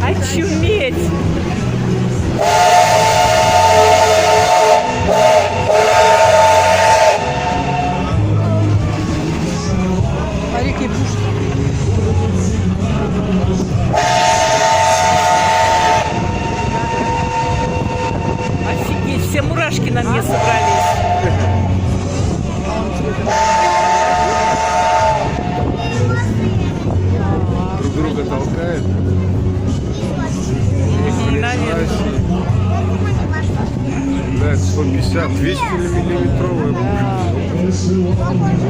Очуметь! Смотри, пушки. Офигеть, все мурашки на мне собрались. Друг друга толкает. Да, это 150, 200 миллиметровая пушка.